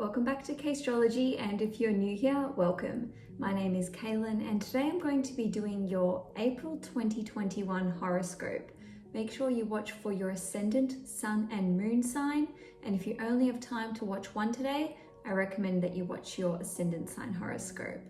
Welcome back to CAISTROLOGY, and if you're new here, welcome. My name is Cailin, and today I'm going to be doing your April 2021 horoscope. Make sure you watch for your ascendant, sun and moon sign, and if you only have time to watch one today, I recommend that you watch your ascendant sign horoscope.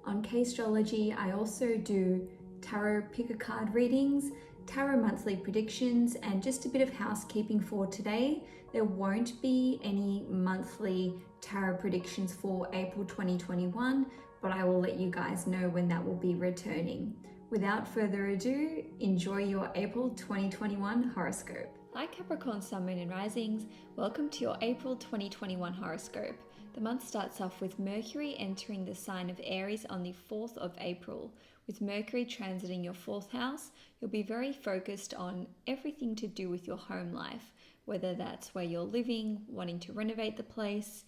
On CAISTROLOGY, I also do tarot pick-a-card readings, tarot monthly predictions, and just a bit of housekeeping for today. There won't be any monthly tarot predictions for April 2021, but I will let you guys know when that will be returning. Without further ado, enjoy your April 2021 horoscope. Hi Capricorn Sun, Moon and Risings. Welcome to your April 2021 horoscope. The month starts off with Mercury entering the sign of Aries on the 4th of April. With Mercury transiting your 4th house, you'll be very focused on everything to do with your home life, whether that's where you're living, wanting to renovate the place,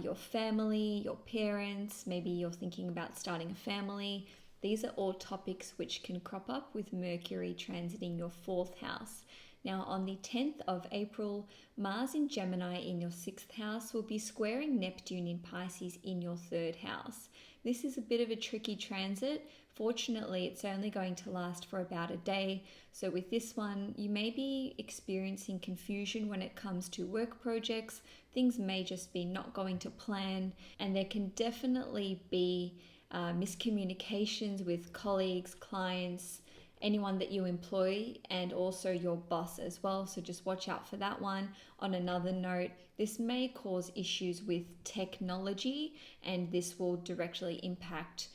your family, your parents, maybe you're thinking about starting a family. These are all topics which can crop up with Mercury transiting your 4th house. Now on the 10th of April, Mars in Gemini in your 6th house will be squaring Neptune in Pisces in your 3rd house. This is a bit of a tricky transit. Fortunately, it's only going to last for about a day. So with this one, you may be experiencing confusion when it comes to work projects. Things may just be not going to plan, and there can definitely be miscommunications with colleagues, clients, anyone that you employ, and also your boss as well. So just watch out for that one. On another note, this may cause issues with technology, and this will directly impact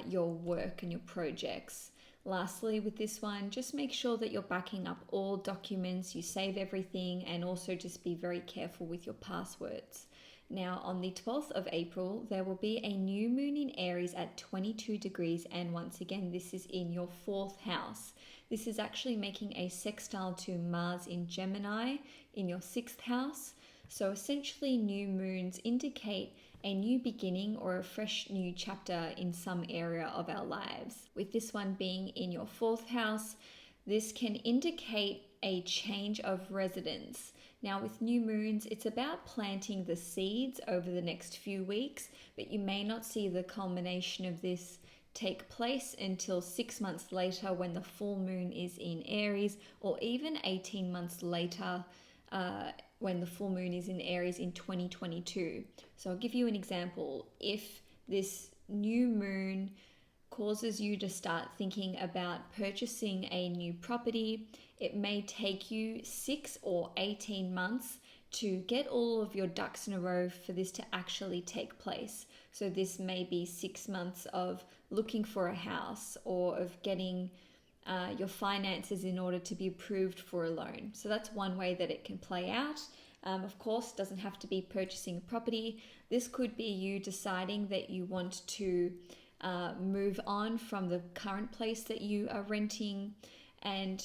your work and your projects. Lastly, with this one, just make sure that you're backing up all documents, you save everything, and also just be very careful with your passwords. Now, on the 12th of April, there will be a new moon in Aries at 22 degrees, and once again, this is in your 4th house. This is actually making a sextile to Mars in Gemini in your 6th house. So essentially, new moons indicate a new beginning or a fresh new chapter in some area of our lives. With this one being in your 4th house, this can indicate a change of residence. Now with new moons, it's about planting the seeds over the next few weeks, but you may not see the culmination of this take place until 6 months later when the full moon is in Aries, or even 18 months later when the full moon is in Aries in 2022. So I'll give you an example. If this new moon causes you to start thinking about purchasing a new property, it may take you 6 or 18 months to get all of your ducks in a row for this to actually take place. So this may be 6 months of looking for a house or of getting your finances in order to be approved for a loan. So that's one way that it can play out. Of course, it doesn't have to be purchasing a property. This could be you deciding that you want to move on from the current place that you are renting. And,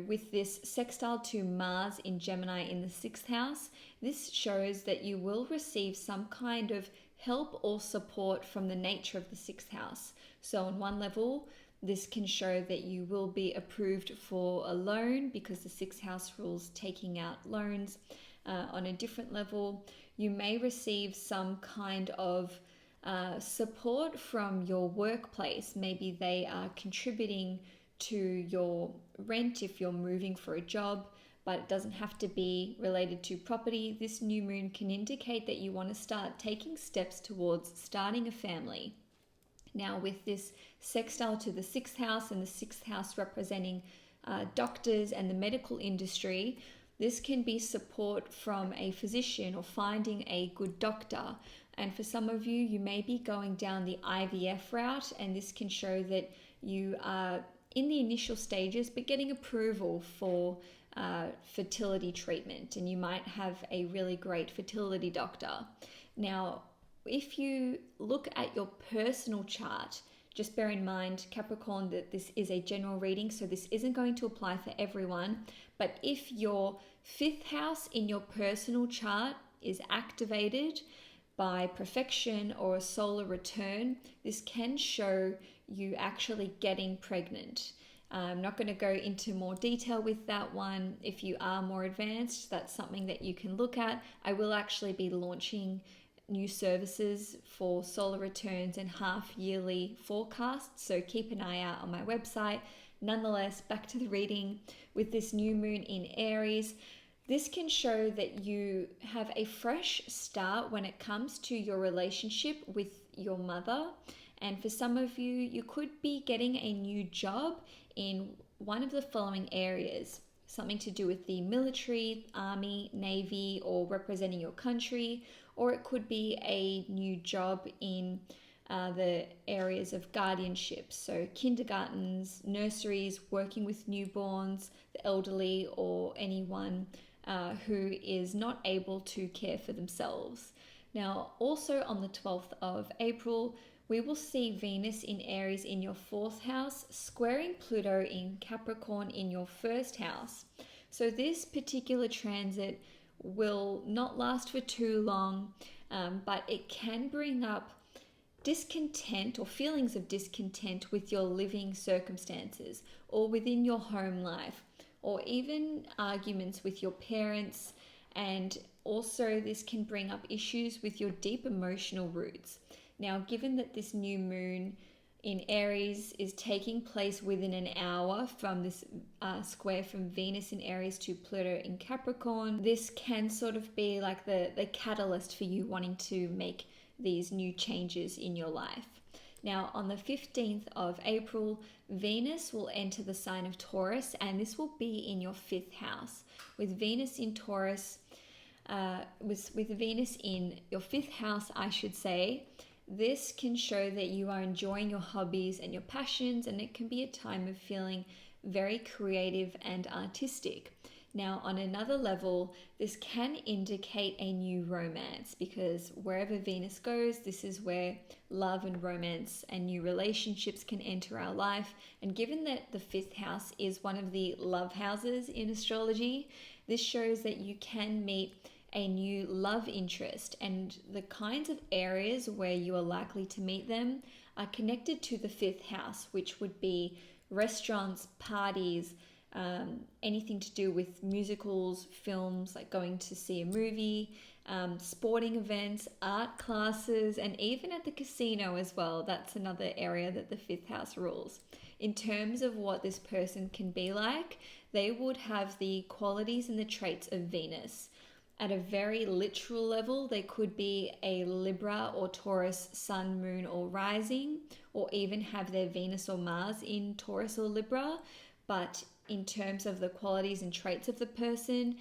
with this sextile to Mars in Gemini in the 6th house, this shows that you will receive some kind of help or support from the nature of the 6th house. So on one level, this can show that you will be approved for a loan because the 6th house rules taking out loans. On a different level, you may receive some kind of support from your workplace. Maybe they are contributing to your rent if you're moving for a job, but it doesn't have to be related to property. This new moon can indicate that you want to start taking steps towards starting a family. Now with this sextile to the 6th house and the 6th house representing doctors and the medical industry, this can be support from a physician or finding a good doctor. And for some of you, you may be going down the IVF route, and this can show that you are in the initial stages but getting approval for fertility treatment, and you might have a really great fertility doctor. Now, if you look at your personal chart, just bear in mind, Capricorn, that this is a general reading, so this isn't going to apply for everyone. But if your 5th house in your personal chart is activated by perfection or a solar return, this can show you actually getting pregnant. I'm not going to go into more detail with that one. If you are more advanced, that's something that you can look at. I will actually be launching new services for solar returns and half-yearly forecasts, so keep an eye out on my website. Nonetheless, back to the reading. With this new moon in Aries, this can show that you have a fresh start when it comes to your relationship with your mother. And for some of you, you could be getting a new job in one of the following areas. Something to do with the military, army, navy, or representing your country. Or it could be a new job in the areas of guardianship, so kindergartens, nurseries, working with newborns, the elderly, or anyone who is not able to care for themselves. Now, also on the 12th of April, we will see Venus in Aries in your 4th house, squaring Pluto in Capricorn in your 1st house. So this particular transit will not last for too long, but it can bring up discontent or feelings of discontent with your living circumstances or within your home life, or even arguments with your parents. And also this can bring up issues with your deep emotional roots. Now, given that this new moon in Aries is taking place within an hour from this square from Venus in Aries to Pluto in Capricorn, this can sort of be like the catalyst for you wanting to make these new changes in your life. Now, on the 15th of April, Venus will enter the sign of Taurus, and this will be in your 5th house. With Venus in Taurus, with Venus in your 5th house, I should say, this can show that you are enjoying your hobbies and your passions, and it can be a time of feeling very creative and artistic. Now, on another level, this can indicate a new romance, because wherever Venus goes, this is where love and romance and new relationships can enter our life. And given that the 5th house is one of the love houses in astrology, this shows that you can meet a new love interest, and the kinds of areas where you are likely to meet them are connected to the 5th house, which would be restaurants, parties, anything to do with musicals, films, like going to see a movie, sporting events, art classes, and even at the casino as well. That's another area that the 5th house rules. In terms of what this person can be like, they would have the qualities and the traits of Venus. At a very literal level, they could be a Libra or Taurus sun, moon, or rising, or even have their Venus or Mars in Taurus or Libra. But in terms of the qualities and traits of the person,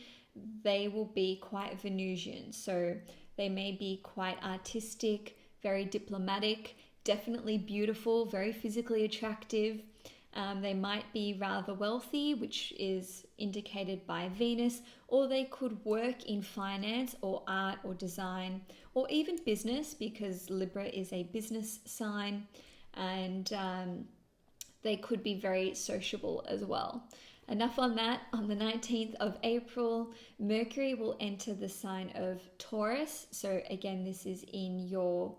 they will be quite Venusian. So they may be quite artistic, very diplomatic, definitely beautiful, very physically attractive. They might be rather wealthy, which is indicated by Venus, or they could work in finance or art or design, or even business, because Libra is a business sign, and they could be very sociable as well. Enough on that. On the 19th of April, Mercury will enter the sign of Taurus. So again, this is in your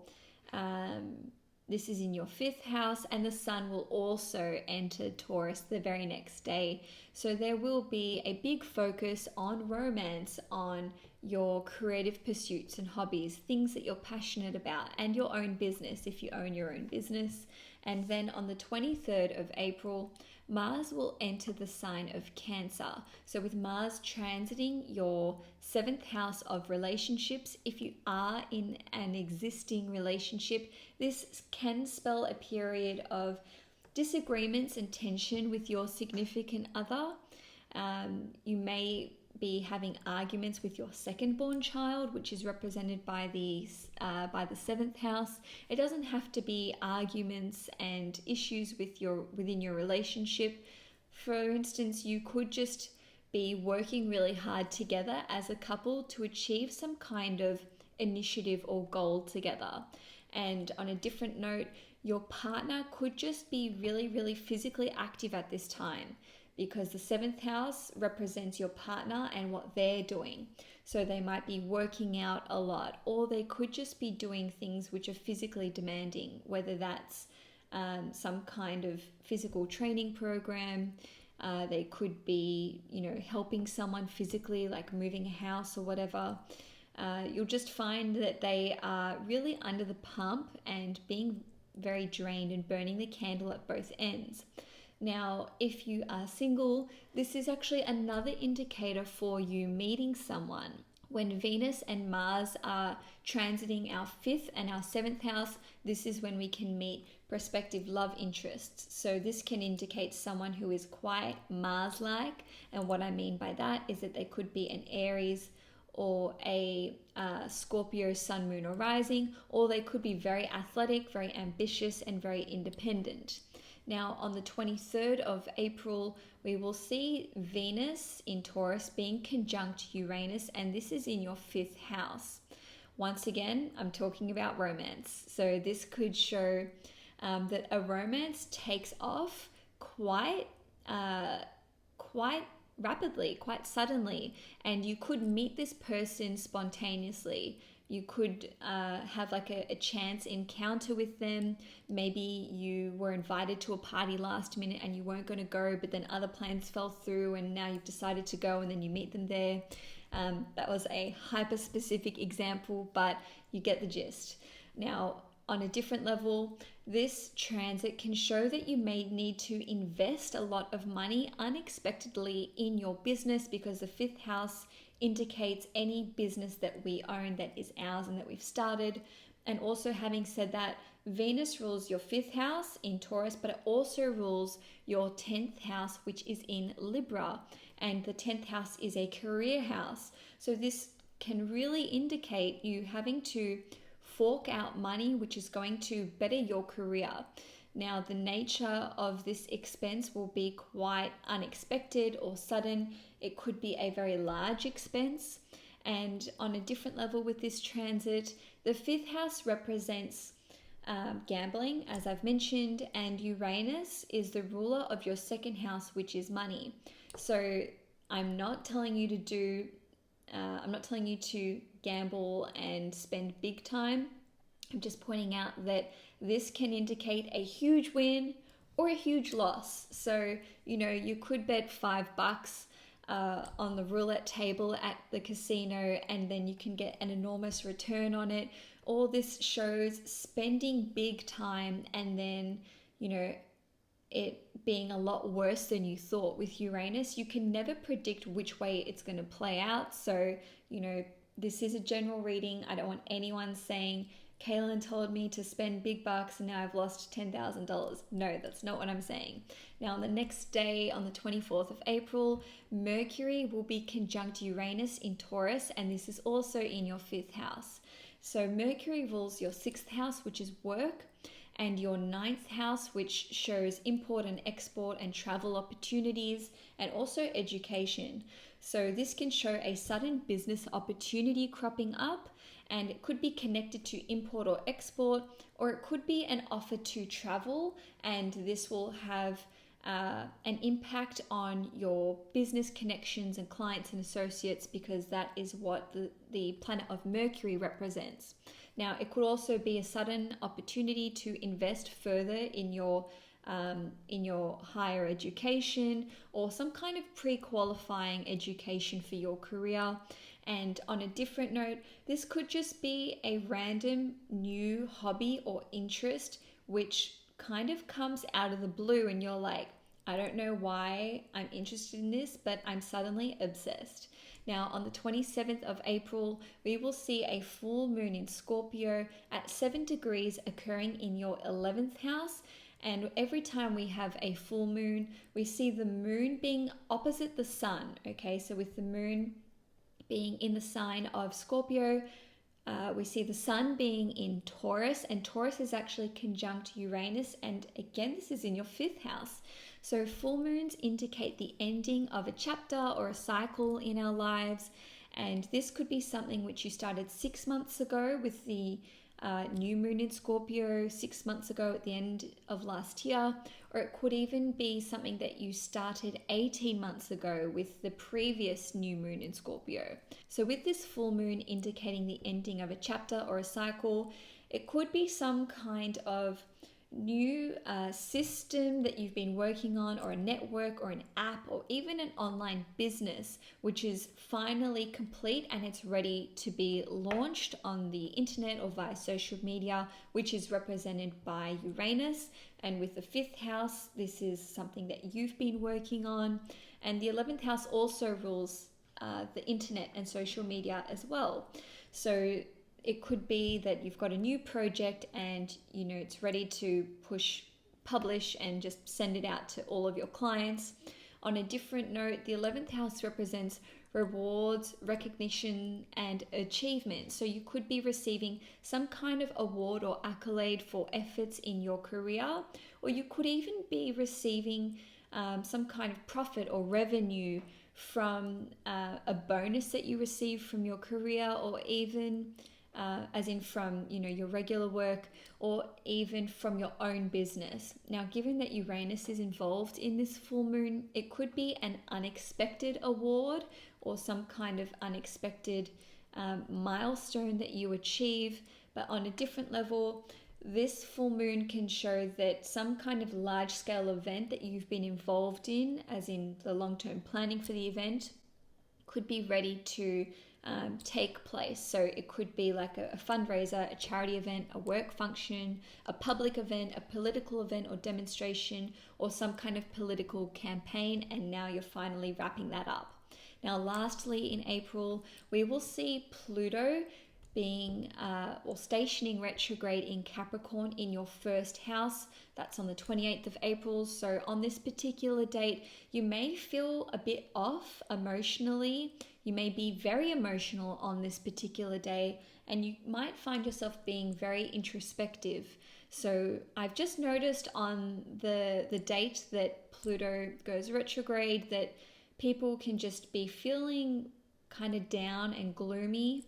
5th house, and the sun will also enter Taurus the very next day. So there will be a big focus on romance, on your creative pursuits and hobbies, things that you're passionate about, and your own business if you own your own business. And then on the 23rd of April, Mars will enter the sign of Cancer. So with Mars transiting your 7th house of relationships, if you are in an existing relationship, this can spell a period of disagreements and tension with your significant other. You may be having arguments with your second-born child, which is represented by the 7th house. It doesn't have to be arguments and issues within your relationship. For instance, you could just be working really hard together as a couple to achieve some kind of initiative or goal together. And on a different note, your partner could just be really, really physically active at this time, because the 7th house represents your partner and what they're doing. So they might be working out a lot, or they could just be doing things which are physically demanding, whether that's some kind of physical training program. They could be, helping someone physically, like moving a house or whatever. you'll just find that they are really under the pump and being very drained and burning the candle at both ends. Now, if you are single, this is actually another indicator for you meeting someone. When Venus and Mars are transiting our 5th and our 7th house, this is when we can meet prospective love interests. So this can indicate someone who is quite Mars-like. And what I mean by that is that they could be an Aries or a Scorpio sun, moon, or rising, or they could be very athletic, very ambitious, and very independent. Now, on the 23rd of April, we will see Venus in Taurus being conjunct Uranus, and this is in your 5th house. Once again, I'm talking about romance. So this could show that a romance takes off quite rapidly, quite suddenly, and you could meet this person spontaneously. You could have like a chance encounter with them. Maybe you were invited to a party last minute and you weren't going to go, but then other plans fell through and now you've decided to go, and then you meet them there. That was a hyper-specific example, but you get the gist. Now, on a different level, this transit can show that you may need to invest a lot of money unexpectedly in your business, because the 5th house indicates any business that we own that is ours and that we've started. And also, having said that, Venus rules your 5th house in Taurus, but it also rules your 10th house, which is in Libra. And the 10th house is a career house. So this can really indicate you having to fork out money, which is going to better your career. Now, the nature of this expense will be quite unexpected or sudden. It could be a very large expense. And on a different level with this transit, the 5th house represents gambling, as I've mentioned, and Uranus is the ruler of your 2nd house, which is money. So I'm not telling you to gamble and spend big time. I'm just pointing out that this can indicate a huge win or a huge loss. So, you could bet $5 on the roulette table at the casino, and then you can get an enormous return on it. All this shows spending big time and then, it being a lot worse than you thought. With Uranus, you can never predict which way it's going to play out. So, this is a general reading. I don't want anyone saying, Cailin told me to spend big bucks and now I've lost $10,000. No, that's not what I'm saying. Now, on the next day, on the 24th of April, Mercury will be conjunct Uranus in Taurus, and this is also in your 5th house. So Mercury rules your 6th house, which is work, and your 9th house, which shows import and export and travel opportunities, and also education. So this can show a sudden business opportunity cropping up, and it could be connected to import or export, or it could be an offer to travel, and this will have an impact on your business connections and clients and associates, because that is what the planet of Mercury represents. Now, it could also be a sudden opportunity to invest further in your higher education, or some kind of pre-qualifying education for your career. And on a different note, this could just be a random new hobby or interest which kind of comes out of the blue, and you're like, I don't know why I'm interested in this, but I'm suddenly obsessed. Now, on the 27th of April, we will see a full moon in Scorpio at 7 degrees occurring in your 11th house. And every time we have a full moon, we see the moon being opposite the sun. Okay, so with the moon being in the sign of Scorpio, we see the sun being in Taurus, and Taurus is actually conjunct Uranus, and again, this is in your 5th house. So full moons indicate the ending of a chapter or a cycle in our lives, and this could be something which you started 6 months ago with the new moon in Scorpio 6 months ago at the end of last year, or it could even be something that you started 18 months ago with the previous new moon in Scorpio. So with this full moon indicating the ending of a chapter or a cycle, it could be some kind of new system that you've been working on, or a network or an app or even an online business which is finally complete and it's ready to be launched on the internet or via social media, which is represented by Uranus. And with the 5th house, this is something that you've been working on. And the 11th house also rules the internet and social media as well. So it could be that you've got a new project and it's ready to publish and just send it out to all of your clients. On a different note, the 11th house represents rewards, recognition, and achievement. So you could be receiving some kind of award or accolade for efforts in your career, or you could even be receiving some kind of profit or revenue from a bonus that you receive from your career, or even as in from your regular work, or even from your own business. Now, given that Uranus is involved in this full moon, it could be an unexpected award or some kind of unexpected milestone that you achieve. But on a different level, this full moon can show that some kind of large-scale event that you've been involved in, as in the long-term planning for the event, could be ready to take place. So it could be like a fundraiser, a charity event, a work function, a public event, a political event or demonstration, or some kind of political campaign, and now you're finally wrapping that up. Now, lastly, in April, we will see Pluto being or stationing retrograde in Capricorn in your 1st house. That's on the 28th of April. So on this particular date, you may feel a bit off emotionally. You may be very emotional on this particular day, and you might find yourself being very introspective. So I've just noticed on the date that Pluto goes retrograde that people can just be feeling kind of down and gloomy.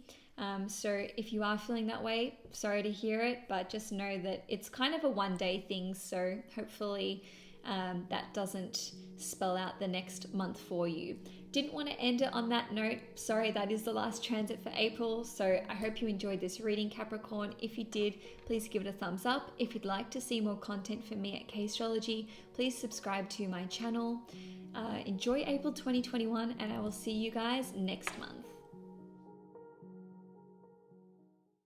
So if you are feeling that way, sorry to hear it, but just know that it's kind of a one-day thing. So hopefully that doesn't spell out the next month for you. Didn't want to end it on that note. Sorry, that is the last transit for April. So I hope you enjoyed this reading, Capricorn. If you did, please give it a thumbs up. If you'd like to see more content from me at CAISTROLOGY, please subscribe to my channel. Enjoy April 2021, and I will see you guys next month.